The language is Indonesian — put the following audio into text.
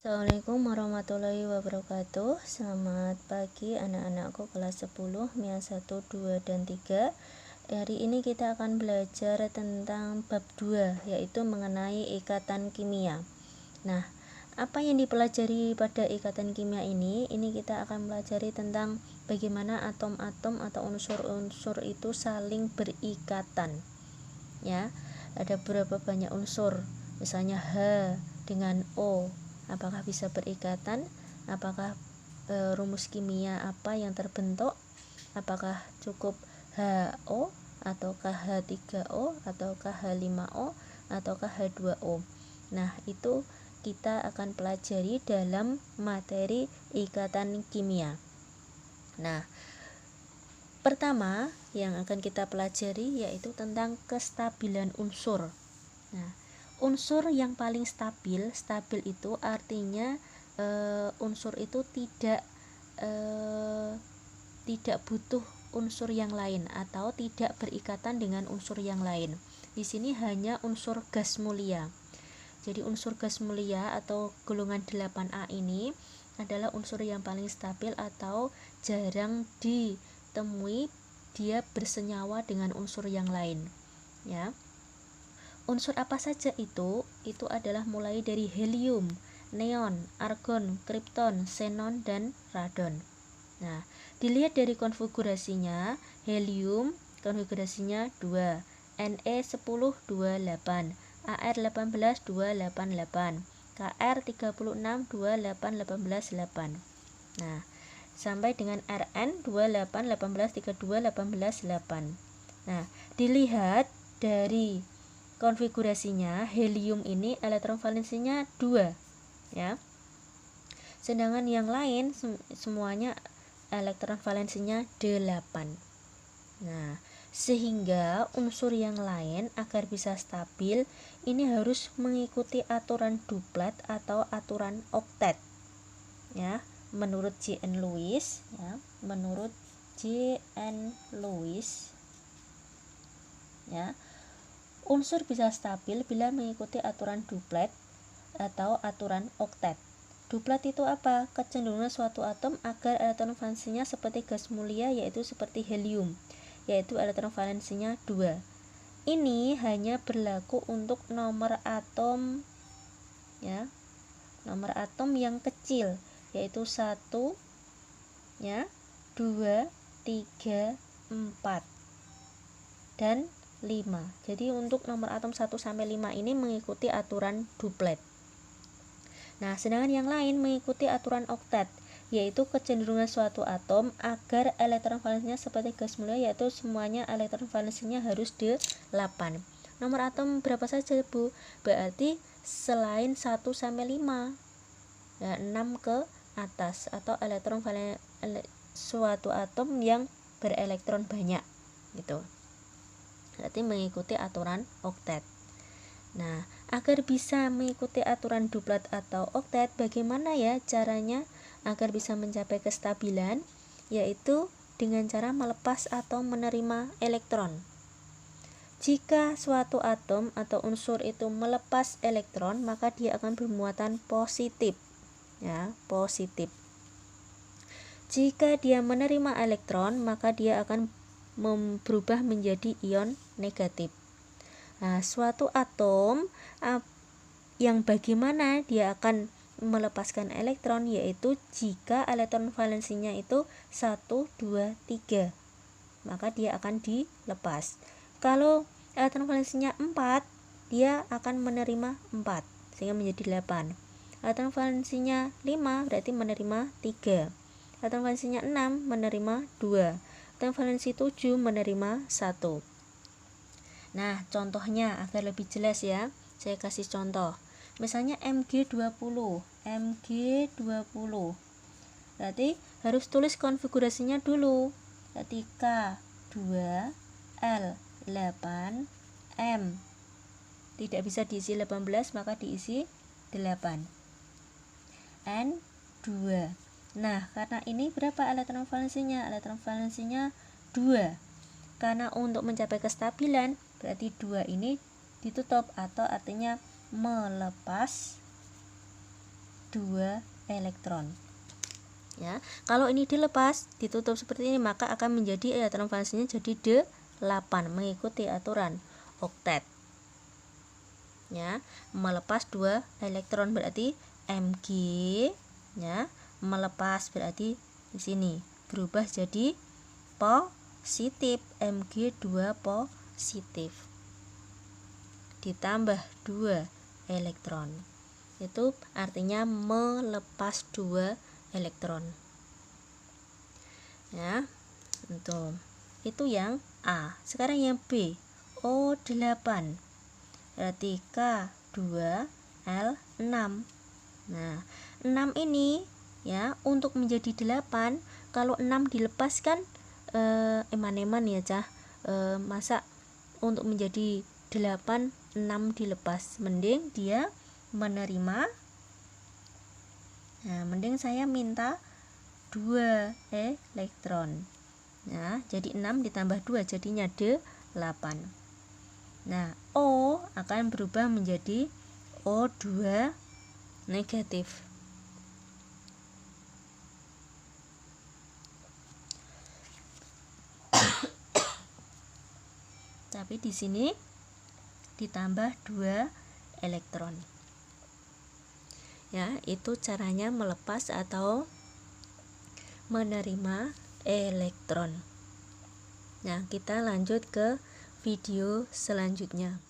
Assalamualaikum warahmatullahi wabarakatuh. Selamat pagi anak-anakku kelas 10 MIA 1, 2, dan 3. Hari ini kita akan belajar tentang bab 2, yaitu mengenai ikatan kimia. Nah, apa yang dipelajari pada ikatan kimia ini? Ini kita akan pelajari tentang bagaimana atom-atom atau unsur-unsur itu saling berikatan. Ya, ada berapa banyak unsur? Misalnya H dengan O, apakah bisa berikatan? Apakah rumus kimia apa yang terbentuk? Apakah cukup HO ataukah H3O ataukah H5O ataukah H2O? Nah, itu kita akan pelajari dalam materi ikatan kimia. Nah, pertama yang akan kita pelajari yaitu tentang kestabilan unsur. Nah, unsur yang paling stabil itu artinya unsur itu tidak butuh unsur yang lain atau tidak berikatan dengan unsur yang lain. Di sini hanya unsur gas mulia. Jadi unsur gas mulia atau golongan 8A ini adalah unsur yang paling stabil atau jarang ditemui dia bersenyawa dengan unsur yang lain. Ya. Unsur apa saja itu? Itu adalah mulai dari helium, neon, argon, kripton, xenon, dan radon. Nah, dilihat dari konfigurasinya, helium konfigurasinya 2, Ne1028, Ar18 288, Kr36 28188. Nah, sampai dengan Rn 28 18 32 18 8. Nah, dilihat dari konfigurasinya, helium ini elektron valensinya 2 ya. Sedangkan yang lain semuanya elektron valensinya 8. Nah, sehingga unsur yang lain agar bisa stabil ini harus mengikuti aturan duplet atau aturan oktet. Ya, menurut J.N. Lewis ya, menurut J.N. Lewis ya. Unsur bisa stabil bila mengikuti aturan duplet atau aturan oktet. Duplet itu apa? Kecenderungan suatu atom agar elektron valensinya seperti gas mulia, yaitu seperti helium, yaitu elektron valensinya 2. Ini hanya berlaku untuk nomor atom ya. Nomor atom yang kecil, yaitu 1 ya, 2, 3, 4 dan 5. Jadi untuk nomor atom 1 sampai 5 ini mengikuti aturan duplet. Nah, sedangkan yang lain mengikuti aturan oktet, yaitu kecenderungan suatu atom agar elektron valensinya seperti gas mulia, yaitu semuanya elektron valensinya harus 8. Nomor atom berapa saja, Bu? Berarti selain 1 sampai 5. Ya, 6 ke atas atau elektron suatu atom yang berelektron banyak gitu. Berarti mengikuti aturan oktet. Nah, agar bisa mengikuti aturan duplet atau oktet, bagaimana ya caranya agar bisa mencapai kestabilan? Yaitu dengan cara melepas atau menerima elektron. Jika suatu atom atau unsur itu melepas elektron, maka dia akan bermuatan positif. Ya, positif. Jika dia menerima elektron, maka dia akan berubah menjadi ion negatif. Nah, suatu atom yang bagaimana dia akan melepaskan elektron, yaitu jika elektron valensinya itu 1, 2, 3, maka dia akan dilepas. Kalau elektron valensinya 4, dia akan menerima 4 sehingga menjadi 8. Elektron valensinya 5 berarti menerima 3. Elektron valensinya 6 menerima 2. Elektron valensi 7 menerima 1. Nah, contohnya agar lebih jelas ya, saya kasih contoh. Misalnya Mg20. Mg20. Berarti harus tulis konfigurasinya dulu. Berarti K2L8M. Tidak bisa diisi 18, maka diisi 8. N2. Nah, karena ini berapa elektron valensinya? Elektron valensinya 2. Karena untuk mencapai kestabilan, berarti 2 ini ditutup atau artinya melepas 2 elektron. Ya, kalau ini dilepas, ditutup seperti ini, maka akan menjadi elektron valensinya jadi 8 mengikuti aturan oktet. Ya, melepas 2 elektron berarti Mg, ya, melepas berarti di sini berubah jadi positif, Mg2 positif ditambah 2 elektron. Itu artinya melepas 2 elektron. Ya, itu yang A. Sekarang yang B, O8. Berarti K2L6. Nah, 6 ini ya untuk menjadi 8, kalau 6 dilepaskan eman-eman ya Cah. Masa untuk menjadi 8 6 dilepas, mending dia menerima. Nah, mending saya minta 2 elektron. Nah, jadi 6 ditambah 2 jadinya 8. Nah, O akan berubah menjadi O2 negatif. Tapi di sini ditambah 2 elektron. Ya, itu caranya melepas atau menerima elektron. Nah, kita lanjut ke video selanjutnya.